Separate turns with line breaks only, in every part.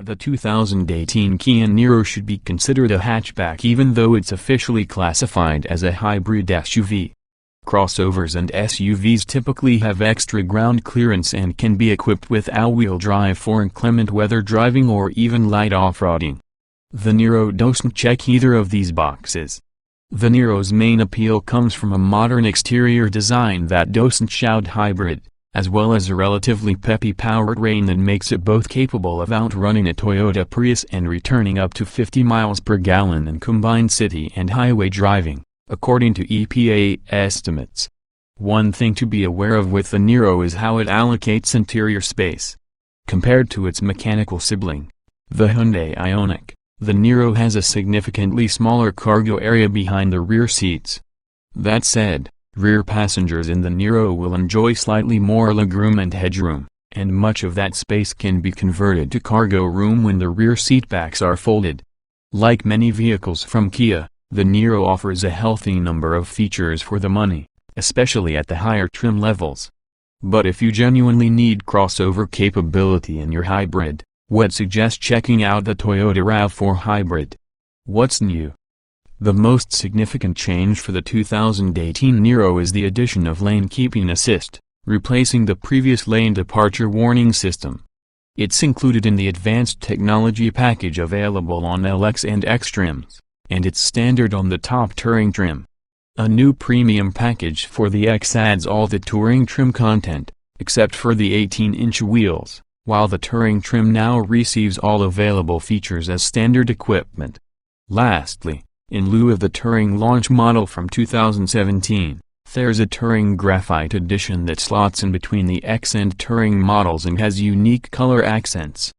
The 2018 Kia Niro should be considered a hatchback even though it's officially classified as a hybrid SUV. Crossovers and SUVs typically have extra ground clearance and can be equipped with all-wheel drive for inclement weather driving or even light off-roading. The Niro doesn't check either of these boxes. The Niro's main appeal comes from a modern exterior design that doesn't shout hybrid, as well as a relatively peppy powertrain that makes it both capable of outrunning a Toyota Prius and returning up to 50 miles per gallon in combined city and highway driving, according to EPA estimates. One thing to be aware of with the Niro is how it allocates interior space. Compared to its mechanical sibling, the Hyundai Ioniq, the Niro has a significantly smaller cargo area behind the rear seats. That said, rear passengers in the Niro will enjoy slightly more legroom and headroom, and much of that space can be converted to cargo room when the rear seatbacks are folded. Like many vehicles from Kia, the Niro offers a healthy number of features for the money, especially at the higher trim levels. But if you genuinely need crossover capability in your hybrid, would suggest checking out the Toyota RAV4 Hybrid. What's new? The most significant change for the 2018 Niro is the addition of lane keeping assist, replacing the previous lane departure warning system. It's included in the advanced technology package available on LX and X trims, and it's standard on the top Touring trim. A new premium package for the X adds all the Touring trim content, except for the 18-inch wheels, while the Touring trim now receives all available features as standard equipment. Lastly, in lieu of the Touring launch model from 2017, there's a Touring Graphite edition that slots in between the X and Touring models and has unique color accents.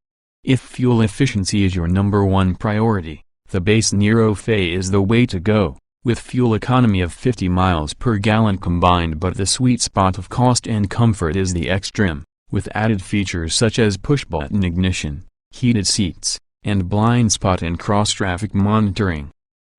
If fuel efficiency is your number one priority, the base Niro Fe is the way to go, with fuel economy of 50 miles per gallon combined, but the sweet spot of cost and comfort is the X trim, with added features such as push-button ignition, heated seats, and blind spot and cross-traffic monitoring.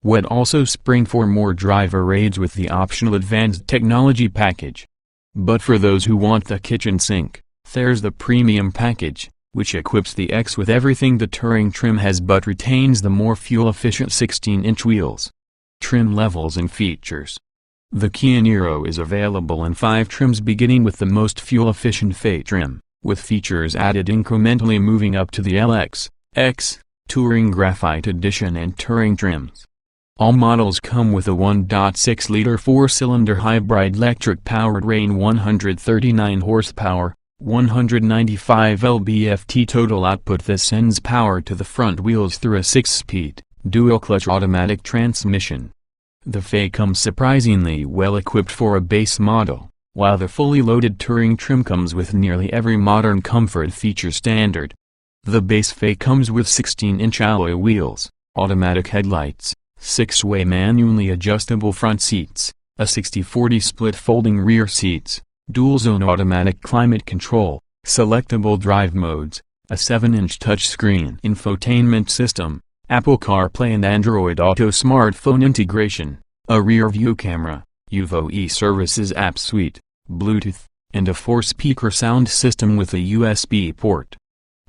Would also spring for more driver aids with the optional advanced technology package. But for those who want the kitchen sink, there's the premium package, which equips the X with everything the Touring trim has but retains the more fuel-efficient 16-inch wheels. Trim levels and features. The Kia Niro is available in 5 trims beginning with the most fuel-efficient Fe trim, with features added incrementally moving up to the LX, X, Touring Graphite Edition and Touring trims. All models come with a 1.6-liter 4-cylinder hybrid electric powertrain, 139 horsepower, 195 lb-ft total output that sends power to the front wheels through a 6-speed, dual-clutch automatic transmission. The Fe comes surprisingly well equipped for a base model, while the fully loaded Touring trim comes with nearly every modern comfort feature standard. The base Fe comes with 16-inch alloy wheels, automatic headlights, 6-way manually adjustable front seats, a 60/40 split folding rear seats, dual-zone automatic climate control, selectable drive modes, a 7-inch touchscreen infotainment system, Apple CarPlay and Android Auto smartphone integration, a rear-view camera, UVO services app suite, Bluetooth, and a 4-speaker sound system with a USB port.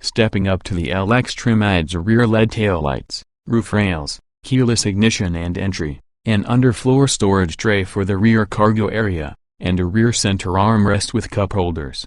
Stepping up to the LX trim adds rear LED taillights, roof rails, keyless ignition and entry, an underfloor storage tray for the rear cargo area, and a rear center armrest with cup holders.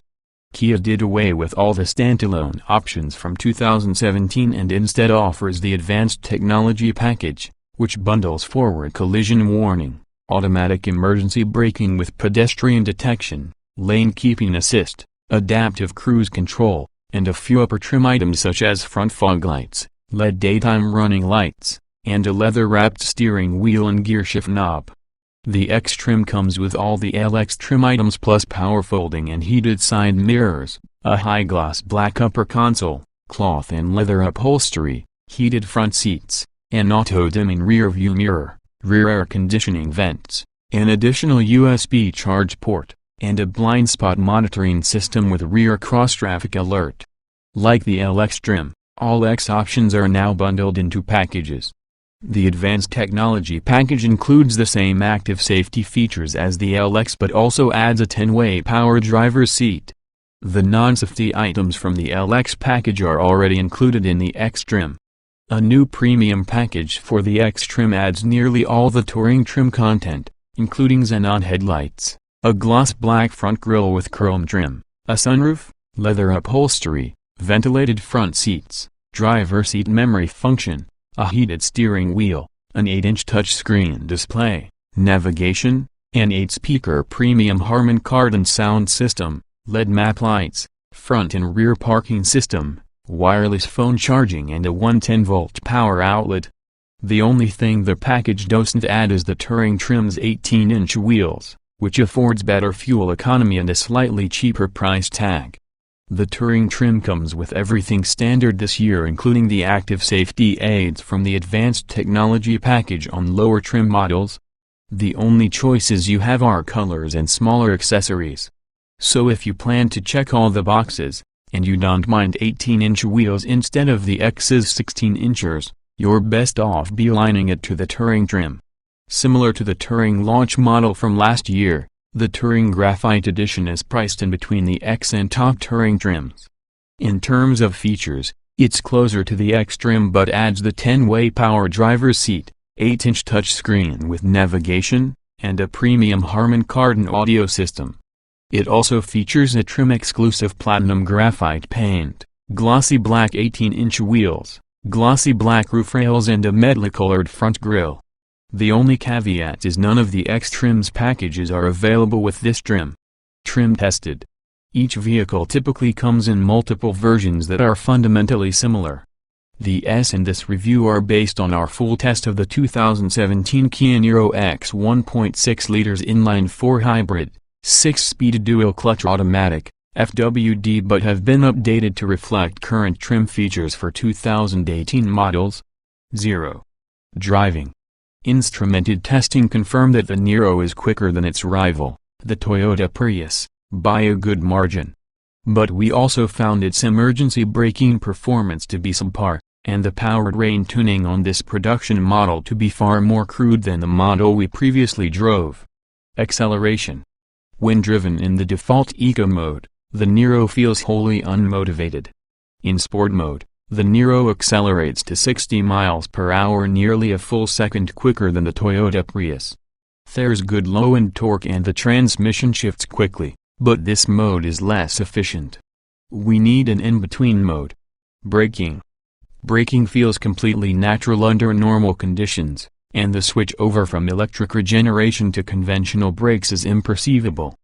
Kia did away with all the standalone options from 2017 and instead offers the advanced technology package, which bundles forward collision warning, automatic emergency braking with pedestrian detection, lane keeping assist, adaptive cruise control, and a few upper trim items such as front fog lights, LED daytime running lights, and a leather-wrapped steering wheel and gearshift knob. The X trim comes with all the LX trim items plus power folding and heated side mirrors, a high-gloss black upper console, cloth and leather upholstery, heated front seats, an auto-dimming rear-view mirror, rear air conditioning vents, an additional USB charge port, and a blind spot monitoring system with rear cross-traffic alert. Like the LX trim, all X options are now bundled into packages. The advanced technology package includes the same active safety features as the LX but also adds a 10-way power driver's seat. The non-safety items from the LX package are already included in the X trim. A new premium package for the X trim adds nearly all the touring trim content, including xenon headlights, a gloss black front grille with chrome trim, a sunroof, leather upholstery, ventilated front seats, driver seat memory function, a heated steering wheel, an 8-inch touchscreen display, navigation, an 8-speaker premium Harman Kardon sound system, LED map lights, front and rear parking system, wireless phone charging and a 110-volt power outlet. The only thing the package doesn't add is the touring trim's 18-inch wheels, which affords better fuel economy and a slightly cheaper price tag. The touring trim comes with everything standard this year, including the active safety aids from the advanced technology package on lower trim models. The only choices you have are colors and smaller accessories. So if you plan to check all the boxes, and you don't mind 18-inch wheels instead of the X's 16-inchers, you're best off beelining it to the touring trim. Similar to the touring launch model from last year, the Touring Graphite Edition is priced in between the X and top touring trims. In terms of features, it's closer to the X trim but adds the 10-way power driver's seat, 8-inch touchscreen with navigation, and a premium Harman Kardon audio system. It also features a trim-exclusive platinum graphite paint, glossy black 18-inch wheels, glossy black roof rails and a metallic-colored front grille. The only caveat is none of the X trim's packages are available with this trim. Trim tested. Each vehicle typically comes in multiple versions that are fundamentally similar. The S in this review are based on our full test of the 2017 Kia Niro X 1.6 liters inline-4 hybrid, 6-speed dual-clutch automatic, FWD, but have been updated to reflect current trim features for 2018 models. 0. Driving. Instrumented testing confirmed that the Niro is quicker than its rival, the Toyota Prius, by a good margin. But we also found its emergency braking performance to be subpar, and the powertrain tuning on this production model to be far more crude than the model we previously drove. Acceleration. When driven in the default Eco mode, the Niro feels wholly unmotivated. In Sport mode, the Niro accelerates to 60 miles per hour, nearly a full second quicker than the Toyota Prius. There's good low-end torque and the transmission shifts quickly, but this mode is less efficient. We need an in-between mode. Braking. Braking feels completely natural under normal conditions, and the switch over from electric regeneration to conventional brakes is imperceivable.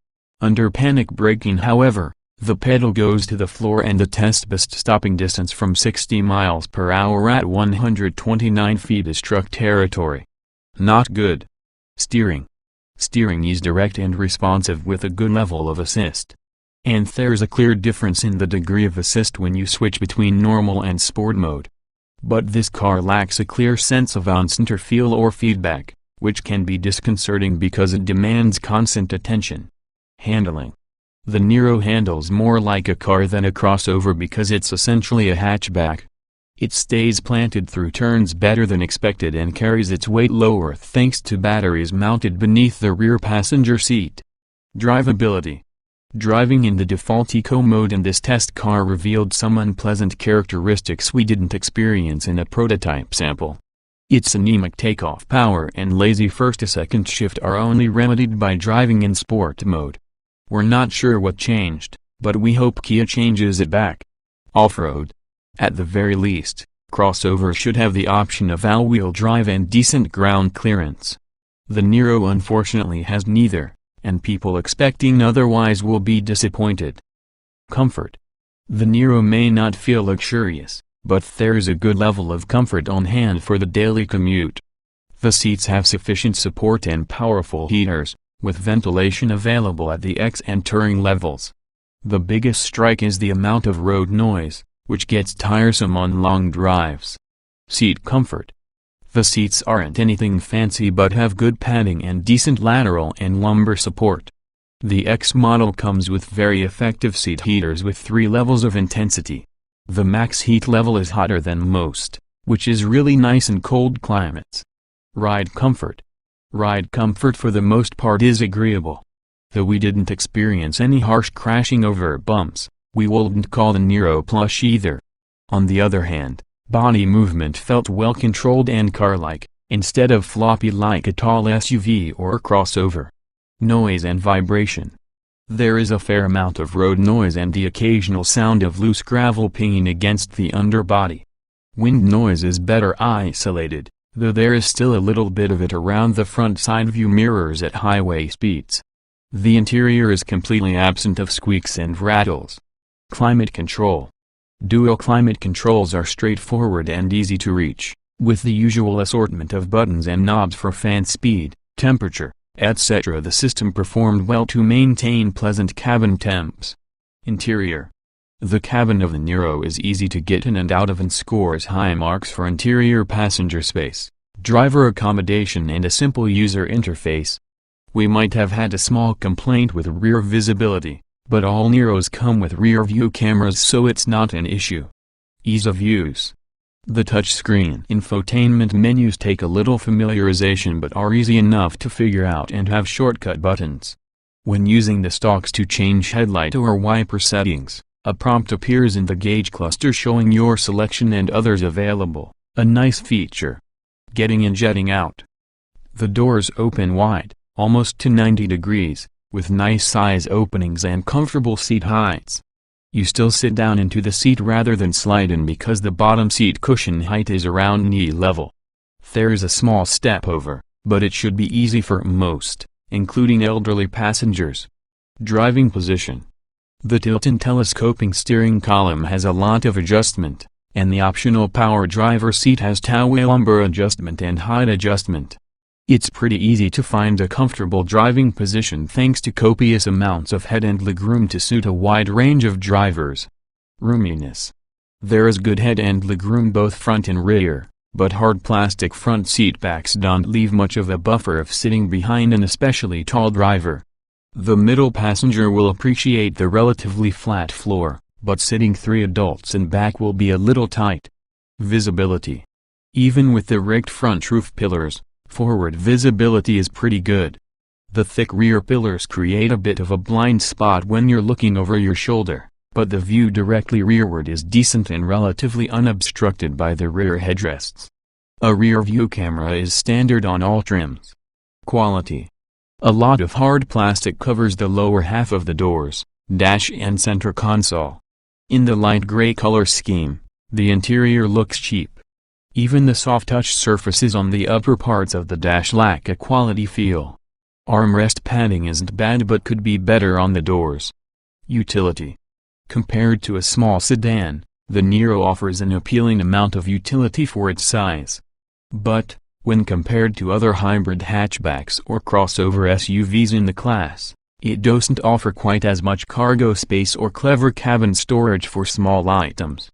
Under panic braking, however, the pedal goes to the floor and the test best stopping distance from 60 miles per hour at 129 feet is truck territory. Not good. Steering. Steering is direct and responsive with a good level of assist. And there's a clear difference in the degree of assist when you switch between normal and sport mode. But this car lacks a clear sense of on-center feel or feedback, which can be disconcerting because it demands constant attention. Handling. The Niro handles more like a car than a crossover because it's essentially a hatchback. It stays planted through turns better than expected and carries its weight lower thanks to batteries mounted beneath the rear passenger seat. Drivability. Driving in the default Eco mode in this test car revealed some unpleasant characteristics we didn't experience in a prototype sample. Its anemic takeoff power and lazy first-to-second shift are only remedied by driving in sport mode. We're not sure what changed, but we hope Kia changes it back. Off-road. At the very least, crossovers should have the option of all-wheel drive and decent ground clearance. The Niro unfortunately has neither, and people expecting otherwise will be disappointed. Comfort. The Niro may not feel luxurious, but there's a good level of comfort on hand for the daily commute. The seats have sufficient support and powerful heaters, with ventilation available at the X and Touring levels. The biggest strike is the amount of road noise, which gets tiresome on long drives. Seat comfort. The seats aren't anything fancy but have good padding and decent lateral and lumbar support. The X model comes with very effective seat heaters with 3 levels of intensity. The max heat level is hotter than most, which is really nice in cold climates. Ride comfort. Ride comfort for the most part is agreeable. Though we didn't experience any harsh crashing over bumps, we wouldn't call the Niro plush either. On the other hand, body movement felt well controlled and car-like, instead of floppy like a tall SUV or crossover. Noise and vibration. There is a fair amount of road noise and the occasional sound of loose gravel pinging against the underbody. Wind noise is better isolated, though there is still a little bit of it around the front side view mirrors at highway speeds. The interior is completely absent of squeaks and rattles. Climate control. Dual climate controls are straightforward and easy to reach, with the usual assortment of buttons and knobs for fan speed, temperature, etc. The system performed well to maintain pleasant cabin temps. Interior. The cabin of the Niro is easy to get in and out of and scores high marks for interior passenger space, driver accommodation and a simple user interface. We might have had a small complaint with rear visibility, but all Niros come with rear view cameras so it's not an issue. Ease of use. The touchscreen infotainment menus take a little familiarization but are easy enough to figure out and have shortcut buttons. When using the stalks to change headlight or wiper settings, a prompt appears in the gauge cluster showing your selection and others available, a nice feature. Getting in, jetting out. The doors open wide, almost to 90 degrees, with nice size openings and comfortable seat heights. You still sit down into the seat rather than slide in because the bottom seat cushion height is around knee level. There is a small step over, but it should be easy for most, including elderly passengers. Driving position. The tilt and telescoping steering column has a lot of adjustment, and the optional power driver seat has tailwheel lumbar adjustment and height adjustment. It's pretty easy to find a comfortable driving position thanks to copious amounts of head and legroom to suit a wide range of drivers. Roominess. There is good head and legroom both front and rear, but hard plastic front seat backs don't leave much of a buffer if sitting behind an especially tall driver. The middle passenger will appreciate the relatively flat floor, but sitting 3 adults in back will be a little tight. Visibility. Even with the rigged front roof pillars, forward visibility is pretty good. The thick rear pillars create a bit of a blind spot when you're looking over your shoulder, but the view directly rearward is decent and relatively unobstructed by the rear headrests. A rear view camera is standard on all trims. Quality. A lot of hard plastic covers the lower half of the doors, dash and center console. In the light gray color scheme, the interior looks cheap. Even the soft touch surfaces on the upper parts of the dash lack a quality feel. Armrest padding isn't bad but could be better on the doors. Utility. Compared to a small sedan, the Niro offers an appealing amount of utility for its size. But, when compared to other hybrid hatchbacks or crossover SUVs in the class, it doesn't offer quite as much cargo space or clever cabin storage for small items.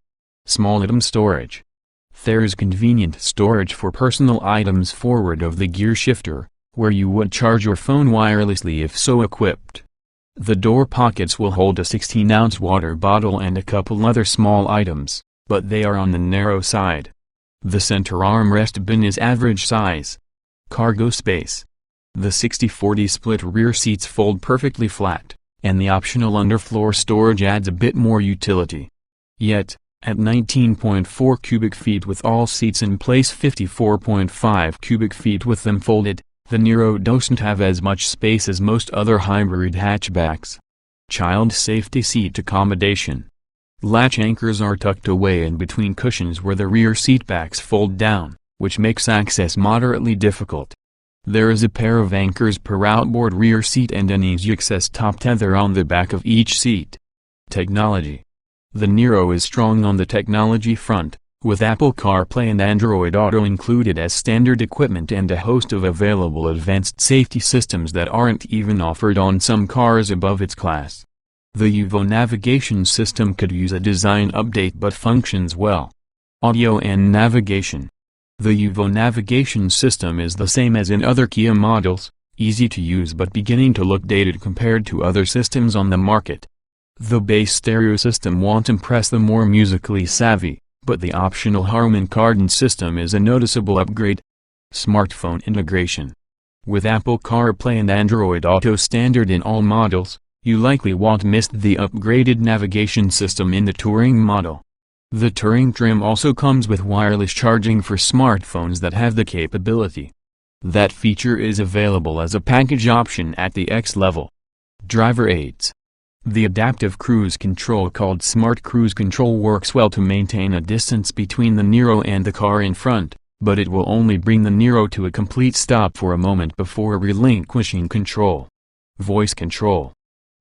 Small item storage. There's convenient storage for personal items forward of the gear shifter, where you would charge your phone wirelessly if so equipped. The door pockets will hold a 16-ounce water bottle and a couple other small items, but they are on the narrow side. The center armrest bin is average size. Cargo space. The 60-40 split rear seats fold perfectly flat, and the optional underfloor storage adds a bit more utility. Yet, at 19.4 cubic feet with all seats in place, 54.5 cubic feet with them folded, the Niro doesn't have as much space as most other hybrid hatchbacks. Child safety seat accommodation. Latch anchors are tucked away in between cushions where the rear seat backs fold down, which makes access moderately difficult. There is a pair of anchors per outboard rear seat and an easy access top tether on the back of each seat. Technology. The Niro is strong on the technology front, with Apple CarPlay and Android Auto included as standard equipment and a host of available advanced safety systems that aren't even offered on some cars above its class. The UVO navigation system could use a design update but functions well. Audio and navigation. The UVO navigation system is the same as in other Kia models, easy to use but beginning to look dated compared to other systems on the market. The base stereo system won't impress the more musically savvy, but the optional Harman Kardon system is a noticeable upgrade. Smartphone integration. With Apple CarPlay and Android Auto standard in all models, you likely won't miss the upgraded navigation system in the Touring model. The Touring trim also comes with wireless charging for smartphones that have the capability. That feature is available as a package option at the X level. Driver aids. The adaptive cruise control called Smart Cruise Control works well to maintain a distance between the Niro and the car in front, but it will only bring the Niro to a complete stop for a moment before relinquishing control. Voice control.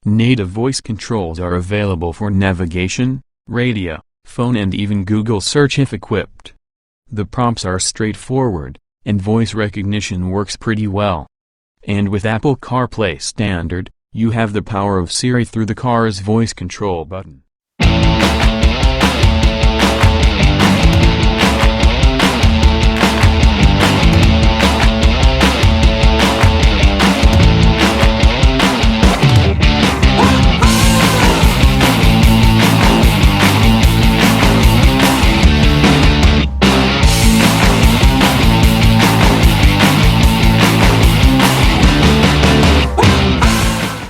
Native voice controls are available for navigation, radio, phone and even Google search if equipped. The prompts are straightforward, and voice recognition works pretty well. And with Apple CarPlay standard, you have the power of Siri through the car's voice control button.